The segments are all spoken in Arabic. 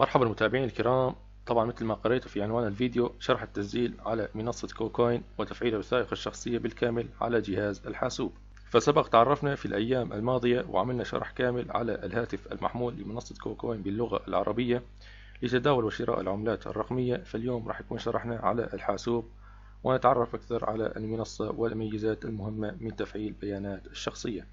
مرحبا متابعين الكرام. طبعا مثل ما قريتوا في عنوان الفيديو، شرح التسجيل على منصة كوكوين وتفعيل الوثائق الشخصية بالكامل على جهاز الحاسوب. فسبق تعرفنا في الأيام الماضية وعملنا شرح كامل على الهاتف المحمول لمنصة كوكوين باللغة العربية لتداول وشراء العملات الرقمية. فاليوم راح يكون شرحنا على الحاسوب ونتعرف أكثر على المنصة والميزات المهمة من تفعيل بيانات الشخصية.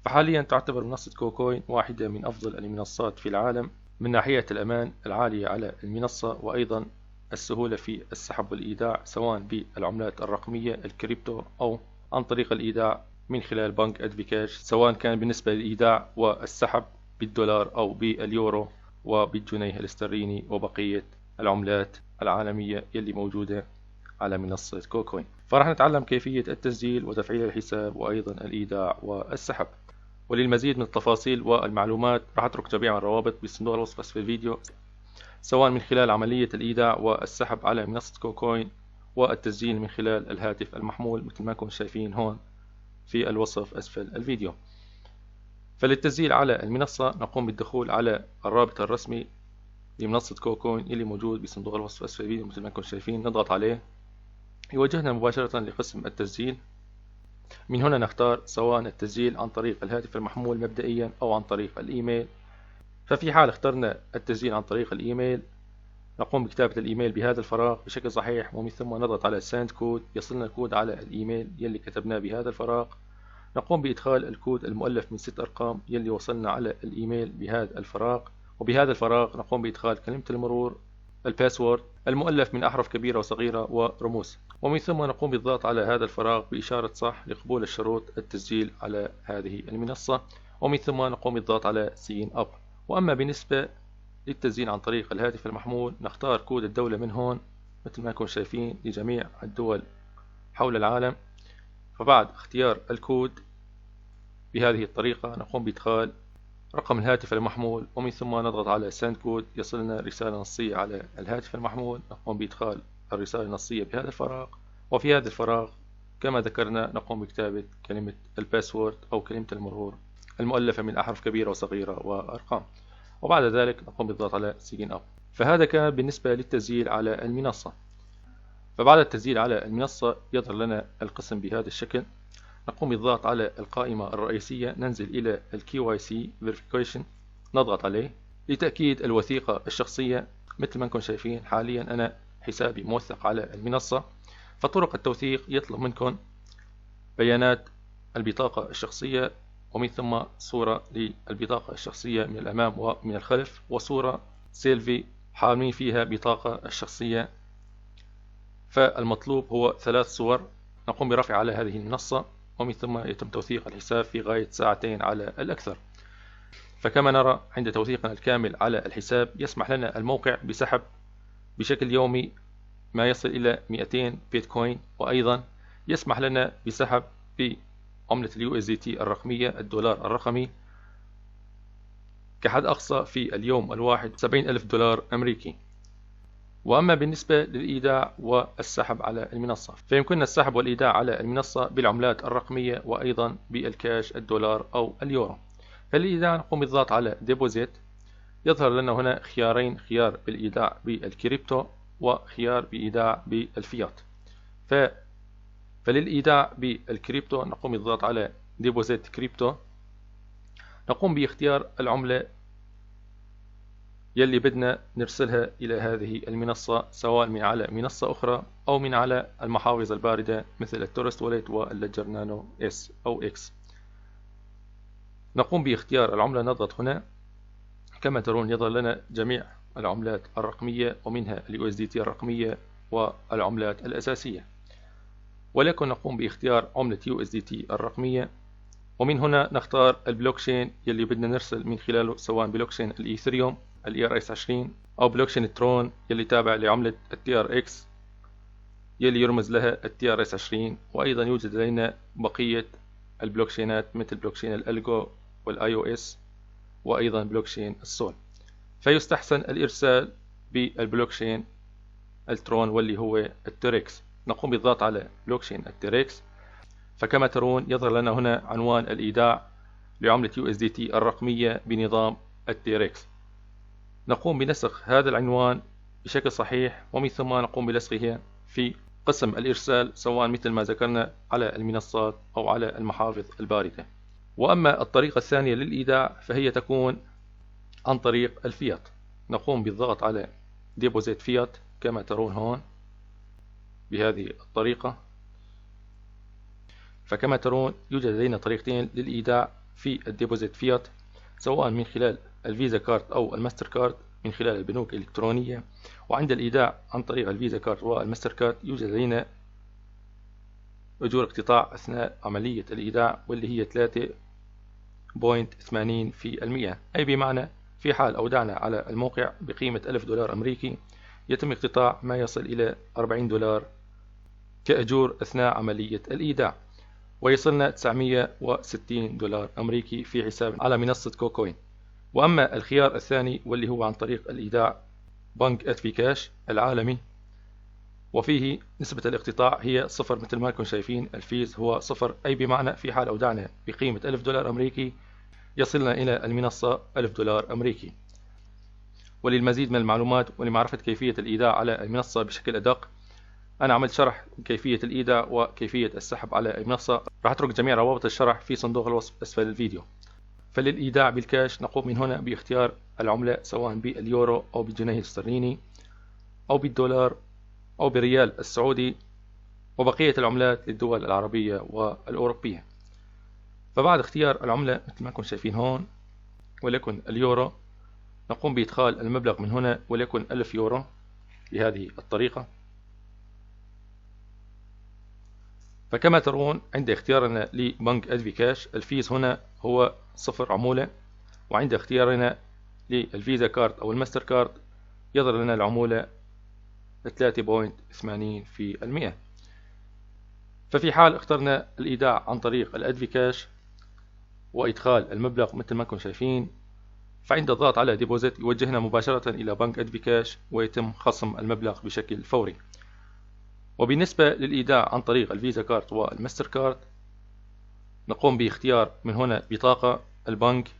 فحاليا تعتبر منصة كوكوين واحدة من أفضل المنصات في العالم من ناحية الأمان العالية على المنصة، وأيضا السهولة في السحب والإيداع سواء بالعملات الرقمية الكريبتو أو عن طريق الإيداع من خلال بنك أدفيكاش، سواء كان بالنسبة للإيداع والسحب بالدولار أو باليورو وبالجنيه الاسترليني وبقية العملات العالمية يلي موجودة على منصة كوكوين. فراح نتعلم كيفية التسجيل وتفعيل الحساب وأيضا الإيداع والسحب. وللمزيد من التفاصيل والمعلومات راح اترك جميع الروابط بصندوق الوصف اسفل الفيديو، سواء من خلال عملية الإيداع والسحب على منصة كوكوين والتسجيل من خلال الهاتف المحمول مثل ما كنتم شايفين هون في الوصف أسفل الفيديو. فللتسجيل على المنصة نقوم بالدخول على الرابط الرسمي لمنصة كوكوين اللي موجود بصندوق الوصف أسفل الفيديو مثل ما كنتم شايفين. نضغط عليه يوجهنا مباشرة لقسم التسجيل. من هنا نختار سواء التسجيل عن طريق الهاتف المحمول مبدئيا أو عن طريق الإيميل. ففي حال اخترنا التسجيل عن طريق الإيميل نقوم بكتابة الإيميل بهذا الفراغ بشكل صحيح، ومن ثم نضغط على سند كود. يصلنا الكود على الإيميل يلي كتبناه بهذا الفراغ. نقوم بإدخال الكود المؤلف من 6 أرقام يلي وصلنا على الإيميل بهذا الفراغ، وبهذا الفراغ نقوم بإدخال كلمة المرور الباسورد المؤلف من أحرف كبيرة وصغيرة ورموز، ومن ثم نقوم بالضغط على هذا الفراغ بإشارة صح لقبول الشروط التسجيل على هذه المنصة، ومن ثم نقوم بالضغط على سين أب. وأما بالنسبة للتسجيل عن طريق الهاتف المحمول نختار كود الدولة من هون مثل ما كنتم شايفين لجميع الدول حول العالم. فبعد اختيار الكود بهذه الطريقة نقوم بإدخال رقم الهاتف المحمول، ومن ثم نضغط على سند كود. يصلنا رسالة نصية على الهاتف المحمول. نقوم بإدخال الرسالة النصية بهذا الفراغ، وفي هذا الفراغ كما ذكرنا نقوم بكتابة كلمة الباسورد أو كلمة المرور المؤلفة من أحرف كبيرة وصغيرة وأرقام، وبعد ذلك نقوم بالضغط على سيجن أب. فهذا كان بالنسبة للتسجيل على المنصة. فبعد التسجيل على المنصة يظهر لنا القسم بهذا الشكل. نقوم بالضغط على القائمة الرئيسية، ننزل إلى ال KYC Verification، نضغط عليه لتأكيد الوثيقة الشخصية. مثل ما انكم شايفين حاليا أنا حسابي موثق على المنصة. فطرق التوثيق يطلب منكم بيانات البطاقة الشخصية، ومن ثم صورة للبطاقة الشخصية من الأمام ومن الخلف، وصورة سيلفي حاملين فيها بطاقة الشخصية. فالمطلوب هو 3 صور. نقوم برفع على هذه المنصة، ومن ثم يتم توثيق الحساب في غاية 2 ساعات على الأكثر. فكما نرى عند توثيقنا الكامل على الحساب يسمح لنا الموقع بسحب بشكل يومي ما يصل إلى 200 بيتكوين، وأيضا يسمح لنا بسحب بعملة USDT الرقمية الدولار الرقمي كحد أقصى في اليوم الواحد 70,000 دولار أمريكي. وأما بالنسبة للإيداع والسحب على المنصة فيمكننا السحب والإيداع على المنصة بالعملات الرقمية وأيضا بالكاش الدولار أو اليورو. فالإيداع نقوم بالضغط على ديبوزيت. يظهر لنا هنا خيارين، خيار بالإيداع بالكريبتو وخيار بإيداع بالفيات. فللإيداع بالكريبتو نقوم بالضغط على ديبوزيت كريبتو. نقوم باختيار العملة يلي بدنا نرسلها إلى هذه المنصة، سواء من على منصة أخرى أو من على المحافظ الباردة مثل التورست واليت والليدجر نانو S أو X. نقوم باختيار العملة، نضغط هنا. كما ترون يظهر لنا جميع العملات الرقمية ومنها ال USDT الرقمية والعملات الأساسية، ولكن نقوم باختيار عملة USDT الرقمية، ومن هنا نختار البلوكشين يلي بدنا نرسل من خلاله، سواء بلوكشين الإيثريوم ERS20 أو بلوكشين الترون يلي تابع لعملة TRX يلي يرمز لها TRS20. وأيضا يوجد لدينا بقية البلوكشينات مثل بلوكشين الألجو والIOS وأيضا بلوكشين السول. فيستحسن الإرسال بالبلوكشين الترون واللي هو التريكس. نقوم بالضغط على بلوكشين التريكس. فكما ترون يظهر لنا هنا عنوان الإيداع لعملة USDT الرقمية بنظام التيركس. نقوم بنسخ هذا العنوان بشكل صحيح، ومن ثم نقوم بلصقه في قسم الإرسال، سواء مثل ما ذكرنا على المنصات أو على المحافظ الباردة. وأما الطريقة الثانية للإيداع فهي تكون عن طريق الفيات. نقوم بالضغط على ديبوزيت فيات كما ترون هون بهذه الطريقة. فكما ترون يوجد لدينا طريقتين للإيداع في الديبوزيت فيات، سواء من خلال الفيزا كارد أو الماستر كارد من خلال البنوك الإلكترونية. وعند الإيداع عن طريق الفيزا كارد والماستر كارد يوجد لدينا أجور اقتطاع أثناء عملية الإيداع، واللي هي 3.80%، أي بمعنى في حال أودعنا على الموقع بقيمة $1000 أمريكي يتم اقتطاع ما يصل إلى $40 كأجور أثناء عملية الإيداع، ويصلنا $960 أمريكي في حساب على منصة كوكوين. وأما الخيار الثاني واللي هو عن طريق الإيداع بنك أدفيكاش العالمي، وفيه نسبة الاقتطاع هي 0 مثل ما انتم شايفين، الفيز هو 0، أي بمعنى في حال أودعنا بقيمة $1000 أمريكي يصلنا إلى المنصة $1000 أمريكي. وللمزيد من المعلومات ولمعرفة كيفية الإيداع على المنصة بشكل أدق، أنا عملت شرح كيفية الإيداع وكيفية السحب على المنصة، راح أترك جميع روابط الشرح في صندوق الوصف أسفل الفيديو. فللإيداع بالكاش نقوم من هنا باختيار العملة، سواء باليورو أو بالجنيه الاسترليني أو بالدولار أو بالريال السعودي وبقية العملات للدول العربية والأوروبية. فبعد اختيار العملة مثل ما انتم شايفين هون وليكن اليورو، نقوم بإدخال المبلغ من هنا وليكن 1000 يورو بهذه الطريقة. فكما ترون عند اختيارنا لبنك أدفيكاش الفيز هنا هو 0 عمولة، وعند اختيارنا للفيزا كارد أو الماستر كارد يظهر لنا العمولة 3.80%. ففي حال اخترنا الإيداع عن طريق الأدفيكاش وإدخال المبلغ مثل ما انتم شايفين، فعند الضغط على ديبوزيت يوجهنا مباشرة إلى بنك أدفيكاش ويتم خصم المبلغ بشكل فوري. وبالنسبة للإيداع عن طريق الفيزا كارد والماستر كارد نقوم باختيار من هنا بطاقة البنك،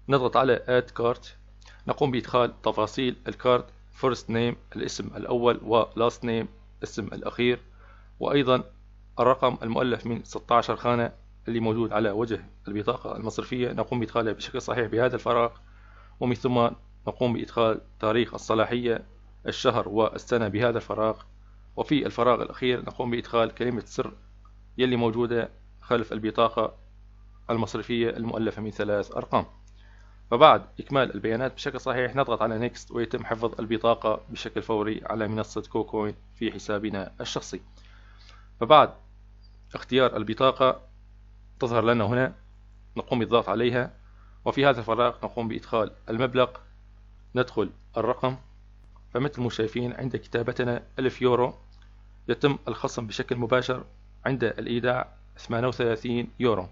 نضغط على آد كارد، نقوم بإدخال تفاصيل الكارد، فيرست نيم الاسم الأول ولاست نيم الاسم الأخير، وأيضا الرقم المؤلف من 16 خانة اللي موجود على وجه البطاقة المصرفية نقوم بإدخالها بشكل صحيح بهذا الفراغ، ومن ثم نقوم بإدخال تاريخ الصلاحية الشهر والسنة بهذا الفراغ، وفي الفراغ الأخير نقوم بإدخال كلمة سر يلي موجودة خلف البطاقة المصرفية المؤلفة من 3 أرقام. فبعد إكمال البيانات بشكل صحيح نضغط على نيكست ويتم حفظ البطاقة بشكل فوري على منصة كوكوين في حسابنا الشخصي. فبعد اختيار البطاقة تظهر لنا هنا، نقوم بالضغط عليها، وفي هذا الفراغ نقوم بإدخال المبلغ، ندخل الرقم. فمثل ما شايفين عند كتابتنا 1000 يورو يتم الخصم بشكل مباشر عند الإيداع 38 يورو،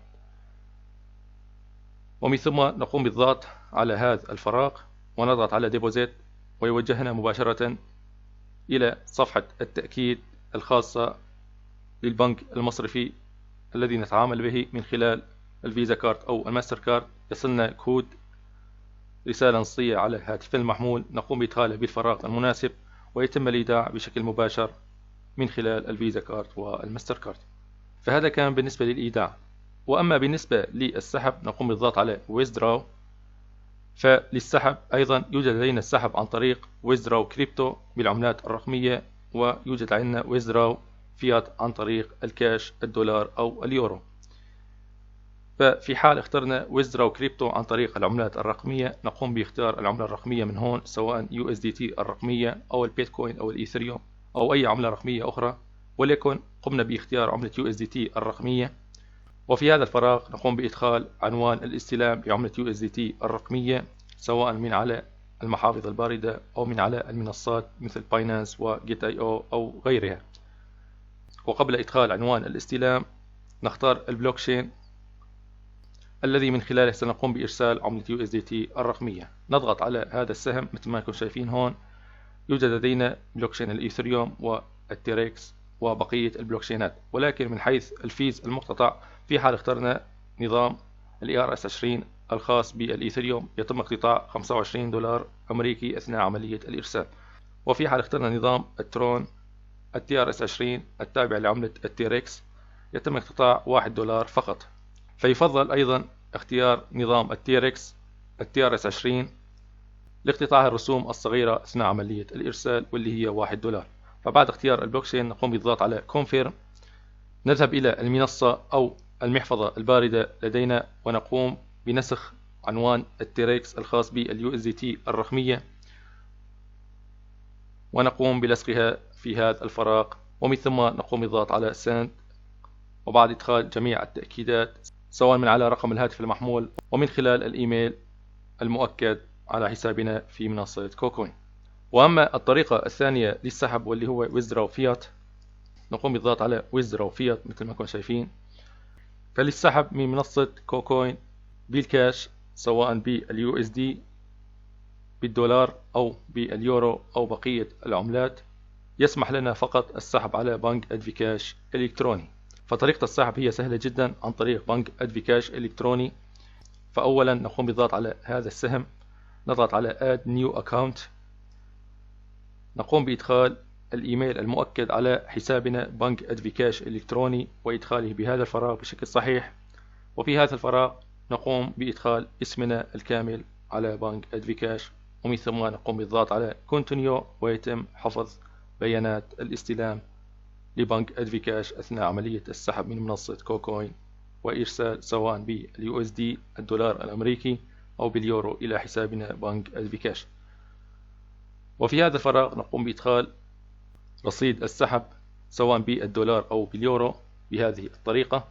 ومن ثم نقوم بالضغط على هذا الفراغ ونضغط على ديبوزيت ويوجهنا مباشرة إلى صفحة التأكيد الخاصة للبنك المصرفي الذي نتعامل به من خلال الفيزا كارد أو الماستر كارد. يصلنا كود رسالة نصية على هاتف المحمول، نقوم بإدخاله بالفراغ المناسب ويتم الإيداع بشكل مباشر من خلال الفيزا كارد والماستر كارد. فهذا كان بالنسبة للإيداع. وأما بالنسبة للسحب نقوم بالضغط على Withdraw. فللسحب أيضا يوجد لدينا السحب عن طريق Withdraw كريبتو بالعملات الرقمية، ويوجد عندنا Withdraw فيات عن طريق الكاش الدولار أو اليورو. ففي حال اخترنا Withdraw كريبتو عن طريق العملات الرقمية نقوم باختيار العملة الرقمية من هون، سواء USDT الرقمية أو البيتكوين أو الإيثريوم أو أي عملة رقمية أخرى، ولكن قمنا باختيار عملة USDT الرقمية. وفي هذا الفراغ نقوم بإدخال عنوان الاستلام بعملة USDT الرقمية، سواء من على المحافظ الباردة أو من على المنصات مثل باينانس وGet.io أو غيرها. وقبل إدخال عنوان الاستلام نختار البلوكشين الذي من خلاله سنقوم بإرسال عملة USDT الرقمية. نضغط على هذا السهم مثل ما انتم شايفين هون، يوجد لدينا بلوكشين الإيثريوم والتيركس وبقية البلوكشينات، ولكن من حيث الفيز المقتطع في حال اخترنا نظام ERS-20 الخاص بالإيثيريوم يتم اقتطاع $25 أمريكي أثناء عملية الإرسال. وفي حال اخترنا نظام الترون TRS-20 التابع لعملة التيركس يتم اقتطاع $1 فقط. فيفضل أيضا اختيار نظام التيركس TRS-20 لاقتطاع الرسوم الصغيرة أثناء عملية الإرسال واللي هي $1. فبعد اختيار البلوكشين نقوم بالضغط على Confirm، نذهب إلى المنصة أو المحفظة الباردة لدينا ونقوم بنسخ عنوان التيركس الخاص بالUSDT الرقمية ونقوم بلصقها في هذا الفراغ، ومن ثم نقوم بالضغط على Send، وبعد إدخال جميع التأكيدات سواء من على رقم الهاتف المحمول ومن خلال الإيميل المؤكد على حسابنا في منصة كوكوين. وأما الطريقة الثانية للسحب واللي هو Withdraw Fiat، نقوم بالضغط على Withdraw Fiat مثل ما كنتم شايفين. فللسحب من منصة كوكوين بالكاش سواء بالUSD بالدولار أو باليورو أو بقية العملات، يسمح لنا فقط السحب على بنك أدفيكاش إلكتروني. فطريقة السحب هي سهلة جدا عن طريق بنك أدفيكاش إلكتروني. فأولا نقوم بالضغط على هذا السهم، نضغط على Add New Account، نقوم بإدخال الإيميل المؤكد على حسابنا بنك أدفيكاش إلكتروني وإدخاله بهذا الفراغ بشكل صحيح. وفي هذا الفراغ نقوم بإدخال اسمنا الكامل على بنك أدفيكاش، ومن ثم نقوم بالضغط على Continue ويتم حفظ بيانات الاستلام لبنك أدفيكاش أثناء عملية السحب من منصة كوكوين وإرسال سواء بالUSD الدولار الأمريكي أو باليورو إلى حسابنا بنك أدفيكاش. وفي هذا الفراغ نقوم بإدخال رصيد السحب سواء بالدولار أو باليورو بهذه الطريقة،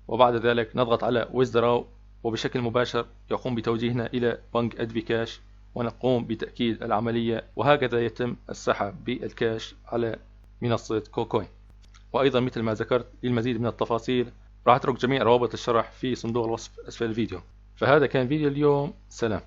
وبعد ذلك نضغط على Withdraw وبشكل مباشر يقوم بتوجيهنا إلى بنك أدفيكاش ونقوم بتأكيد العملية، وهكذا يتم السحب بالكاش على منصة كوكوين. وأيضا مثل ما ذكرت للمزيد من التفاصيل راح أترك جميع روابط الشرح في صندوق الوصف أسفل الفيديو. فهذا كان فيديو اليوم، سلام.